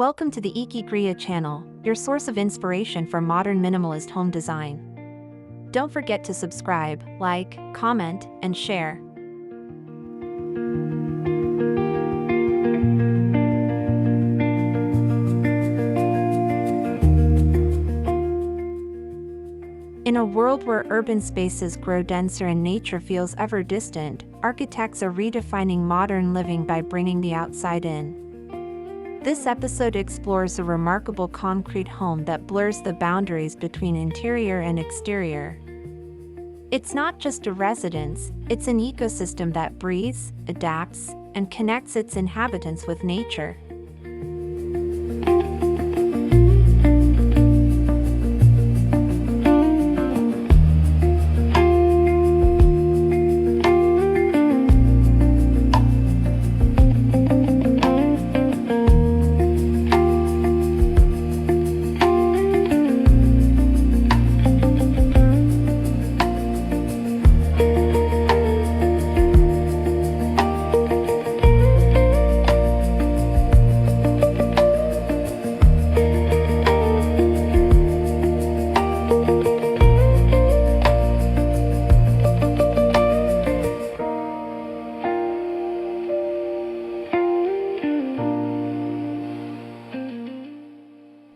Welcome to the Ikigriya channel, your source of inspiration for modern minimalist home design. Don't forget to subscribe, like, comment, and share. In a world where urban spaces grow denser and nature feels ever distant, architects are redefining modern living by bringing the outside in. This episode explores a remarkable concrete home that blurs the boundaries between interior and exterior. It's not just a residence, it's an ecosystem that breathes, adapts, and connects its inhabitants with nature.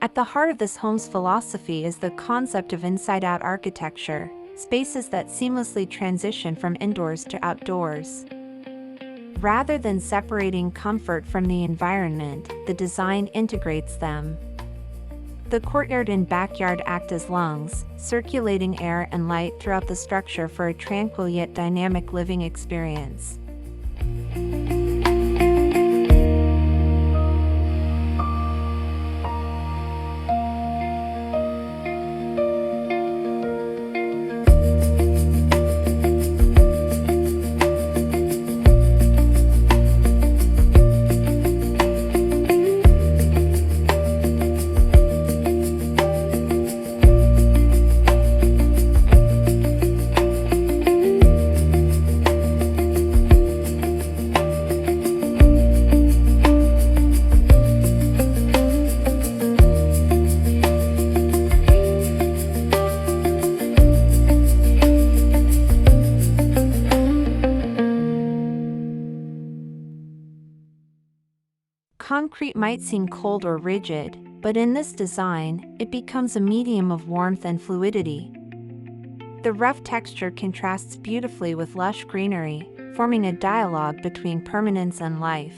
At the heart of this home's philosophy is the concept of inside-out architecture, spaces that seamlessly transition from indoors to outdoors. Rather than separating comfort from the environment, the design integrates them. The courtyard and backyard act as lungs, circulating air and light throughout the structure for a tranquil yet dynamic living experience. Concrete might seem cold or rigid, but in this design, it becomes a medium of warmth and fluidity. The rough texture contrasts beautifully with lush greenery, forming a dialogue between permanence and life.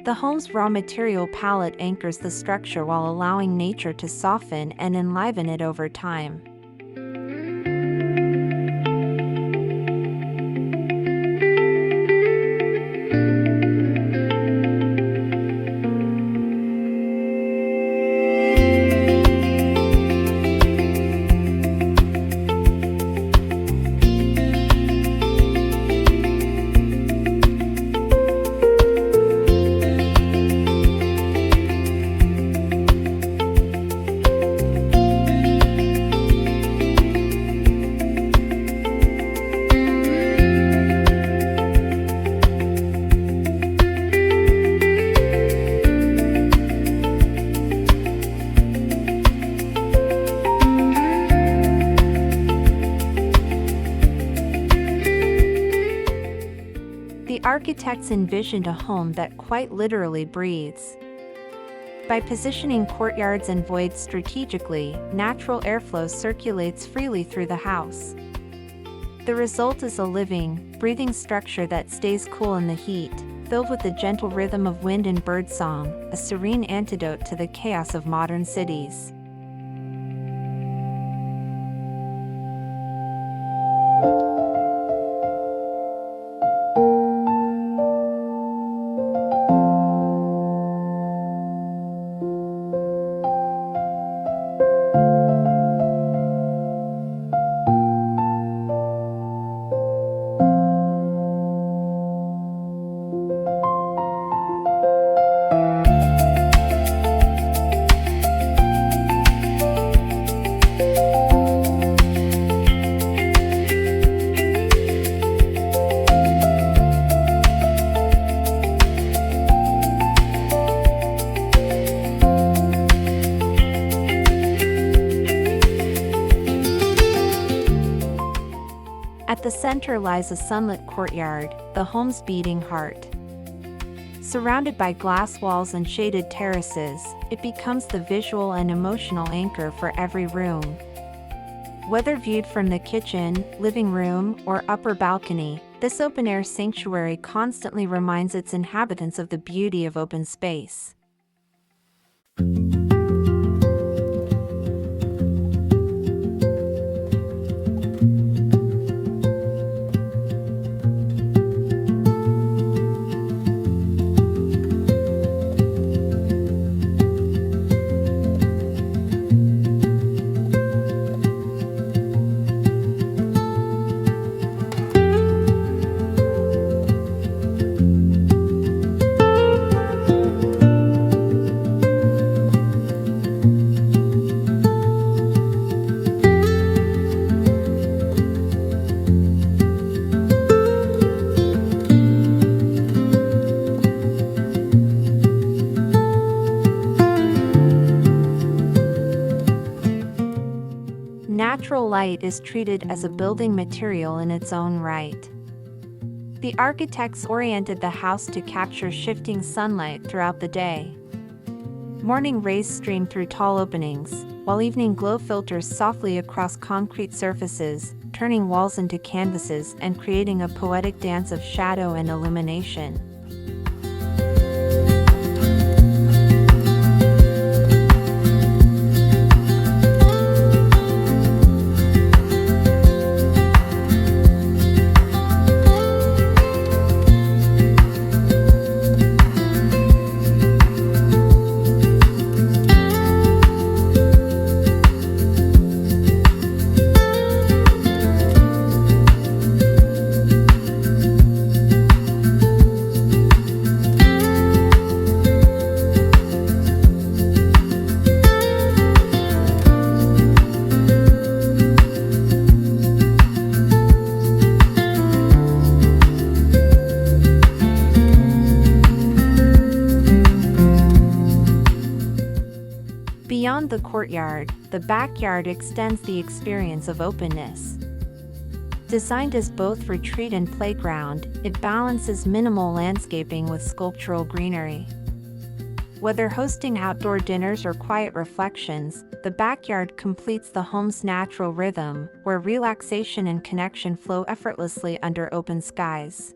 The home's raw material palette anchors the structure while allowing nature to soften and enliven it over time. The architects envisioned a home that quite literally breathes. By positioning courtyards and voids strategically, natural airflow circulates freely through the house. The result is a living, breathing structure that stays cool in the heat, filled with the gentle rhythm of wind and birdsong, a serene antidote to the chaos of modern cities. center lies a sunlit courtyard, the home's beating heart. Surrounded by glass walls and shaded terraces, it becomes the visual and emotional anchor for every room. Whether viewed from the kitchen, living room, or upper balcony, this open-air sanctuary constantly reminds its inhabitants of the beauty of open space. Natural light is treated as a building material in its own right. The architects oriented the house to capture shifting sunlight throughout the day. Morning rays stream through tall openings, while evening glow filters softly across concrete surfaces, turning walls into canvases and creating a poetic dance of shadow and illumination. Beyond the courtyard, the backyard extends the experience of openness. Designed as both retreat and playground, it balances minimal landscaping with sculptural greenery. Whether hosting outdoor dinners or quiet reflections, the backyard completes the home's natural rhythm, where relaxation and connection flow effortlessly under open skies.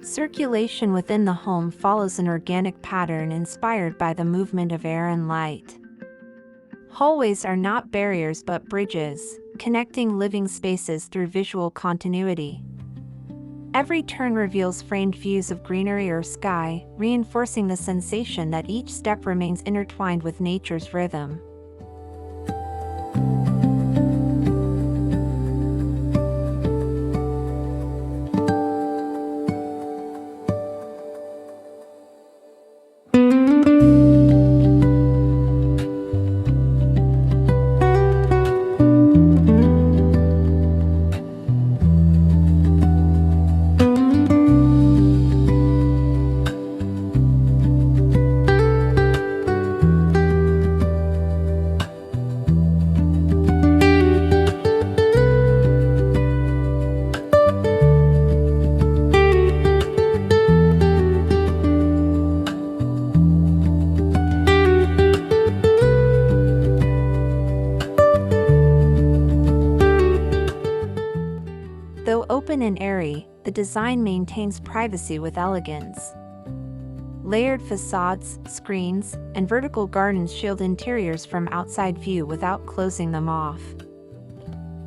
Circulation within the home follows an organic pattern inspired by the movement of air and light. Hallways are not barriers but bridges, connecting living spaces through visual continuity. Every turn reveals framed views of greenery or sky, reinforcing the sensation that each step remains intertwined with nature's rhythm. Though open and airy, the design maintains privacy with elegance. Layered facades, screens, and vertical gardens shield interiors from outside view without closing them off.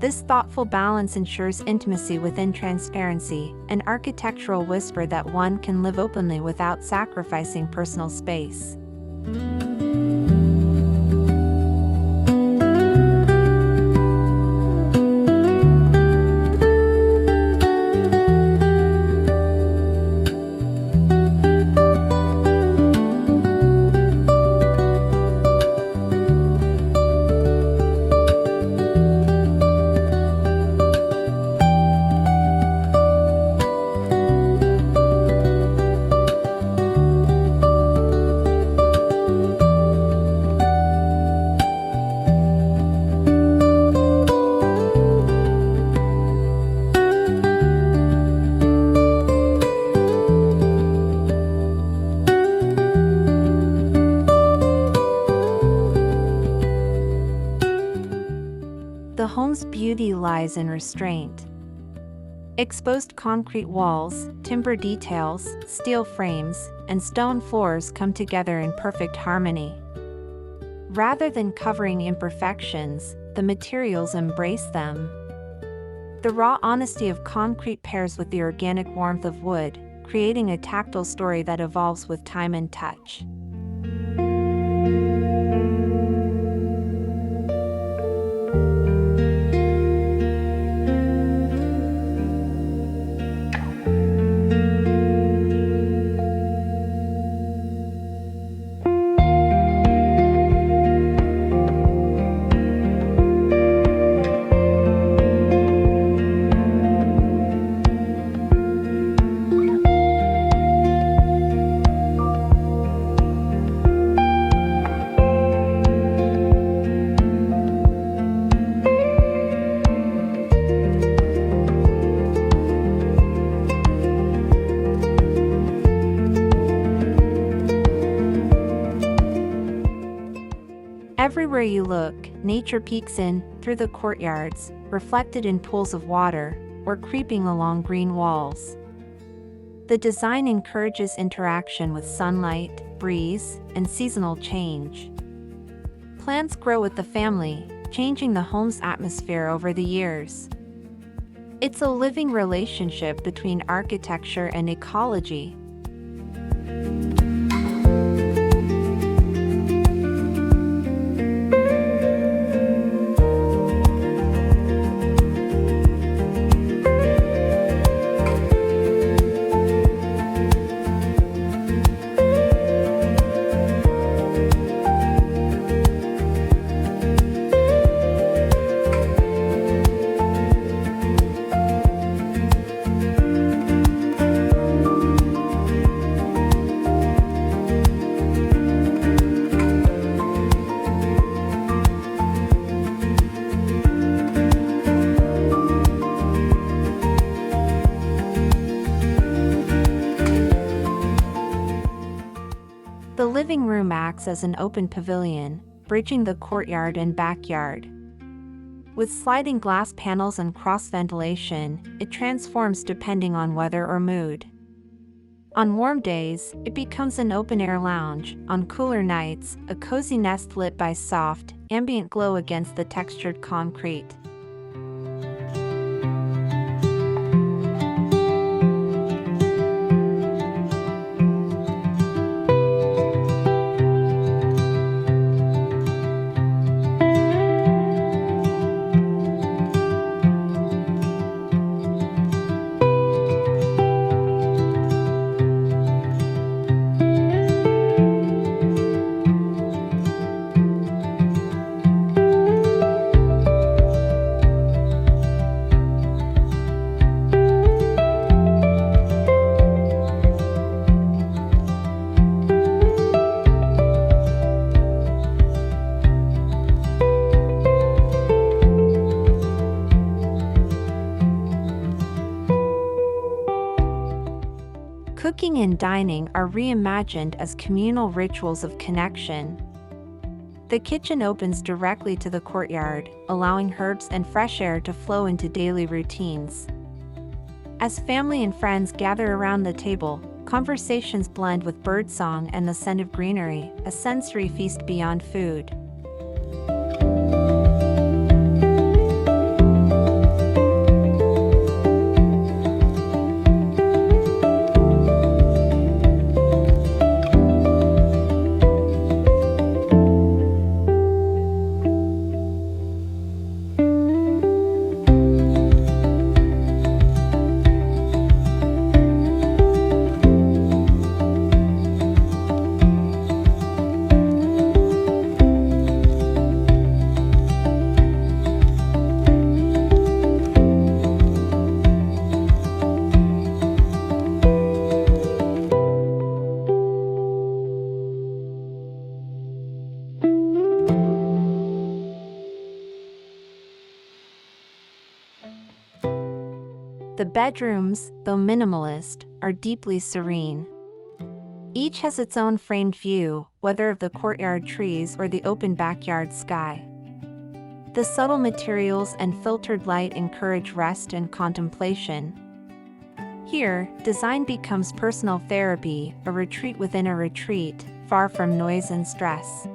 This thoughtful balance ensures intimacy within transparency, an architectural whisper that one can live openly without sacrificing personal space. The home's beauty lies in restraint. Exposed concrete walls, timber details, steel frames, and stone floors come together in perfect harmony. Rather than covering imperfections, the materials embrace them. The raw honesty of concrete pairs with the organic warmth of wood, creating a tactile story that evolves with time and touch. Everywhere you look, nature peeks in, through the courtyards, reflected in pools of water, or creeping along green walls. The design encourages interaction with sunlight, breeze, and seasonal change. Plants grow with the family, changing the home's atmosphere over the years. It's a living relationship between architecture and ecology. The living room acts as an open pavilion, bridging the courtyard and backyard. With sliding glass panels and cross ventilation, it transforms depending on weather or mood. On warm days, it becomes an open-air lounge. On cooler nights, a cozy nest lit by soft, ambient glow against the textured concrete. Cooking and dining are reimagined as communal rituals of connection. The kitchen opens directly to the courtyard, allowing herbs and fresh air to flow into daily routines. As family and friends gather around the table, conversations blend with birdsong and the scent of greenery, a sensory feast beyond food. The bedrooms, though minimalist, are deeply serene. Each has its own framed view, whether of the courtyard trees or the open backyard sky. The subtle materials and filtered light encourage rest and contemplation. Here, design becomes personal therapy, a retreat within a retreat, far from noise and stress.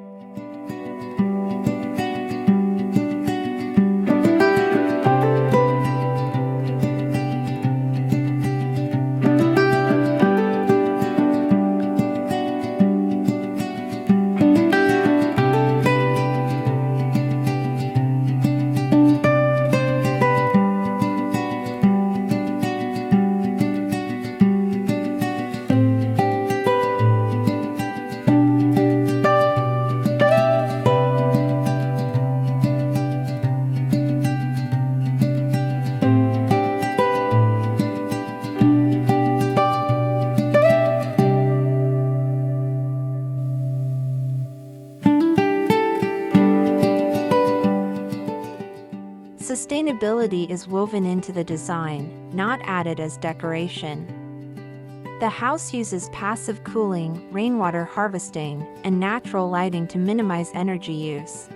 Sustainability is woven into the design, not added as decoration. The house uses passive cooling, rainwater harvesting, and natural lighting to minimize energy use.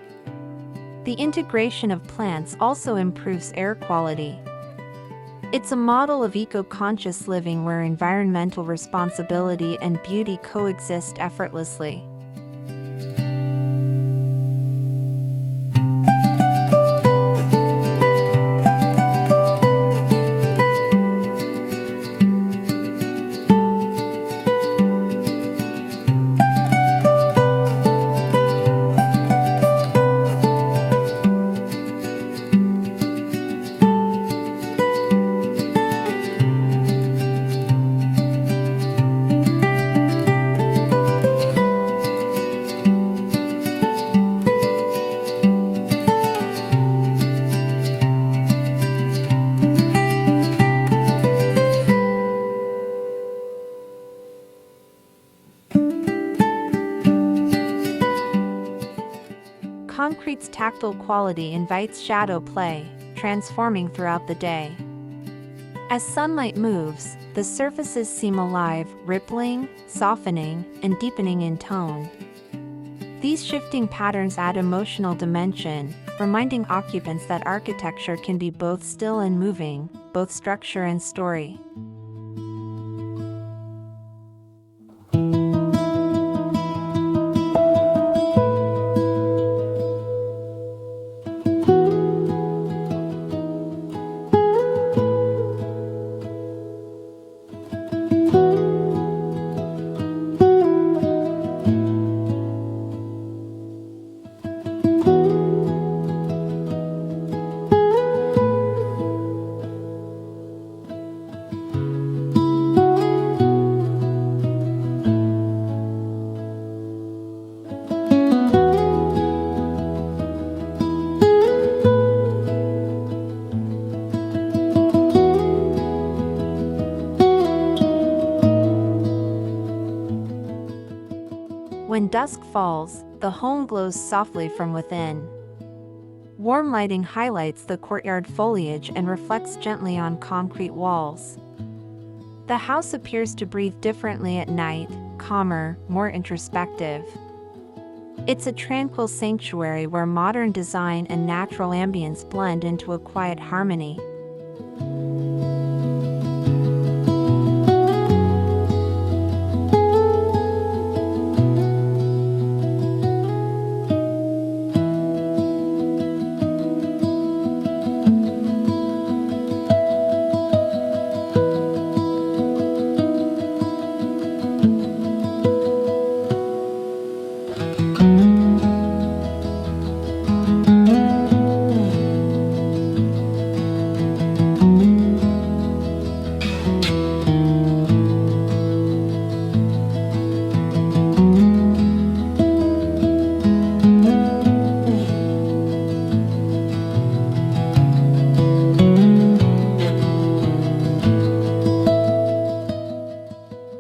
The integration of plants also improves air quality. It's a model of eco-conscious living where environmental responsibility and beauty coexist effortlessly. Concrete's tactile quality invites shadow play, transforming throughout the day. As sunlight moves, the surfaces seem alive, rippling, softening, and deepening in tone. These shifting patterns add emotional dimension, reminding occupants that architecture can be both still and moving, both structure and story. When dusk falls, the home glows softly from within. Warm lighting highlights the courtyard foliage and reflects gently on concrete walls. The house appears to breathe differently at night, calmer, more introspective. It's a tranquil sanctuary where modern design and natural ambience blend into a quiet harmony.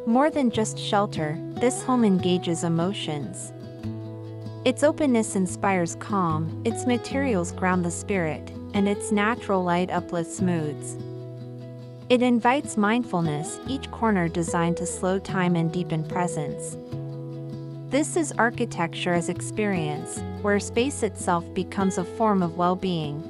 More than just shelter, this home engages emotions. Its openness inspires calm, its materials ground the spirit, and its natural light uplifts moods. It invites mindfulness, each corner designed to slow time and deepen presence. This is architecture as experience, where space itself becomes a form of well-being.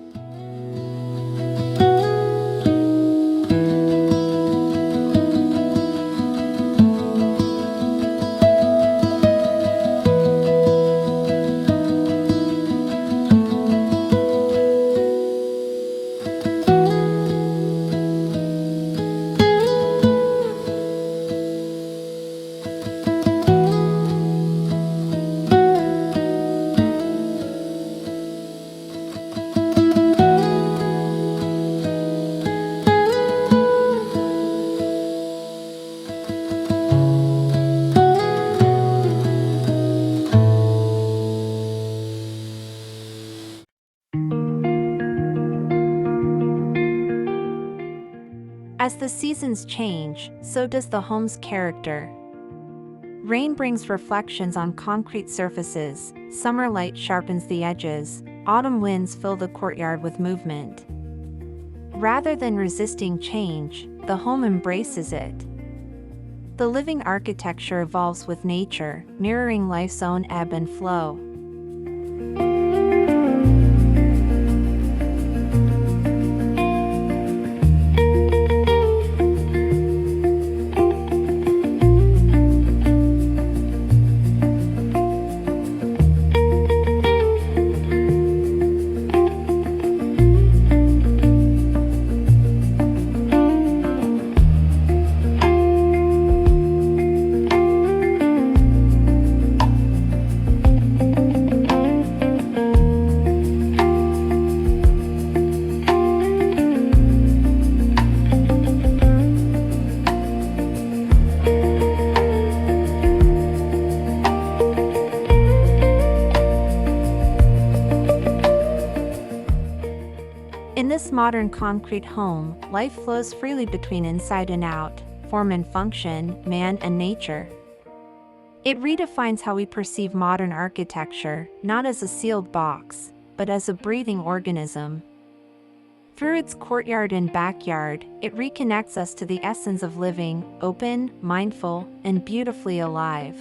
As the seasons change, so does the home's character. Rain brings reflections on concrete surfaces, summer light sharpens the edges, autumn winds fill the courtyard with movement. Rather than resisting change, the home embraces it. The living architecture evolves with nature, mirroring life's own ebb and flow. In this modern concrete home, life flows freely between inside and out, form and function, man and nature. It redefines how we perceive modern architecture, not as a sealed box, but as a breathing organism. Through its courtyard and backyard, it reconnects us to the essence of living, open, mindful, and beautifully alive.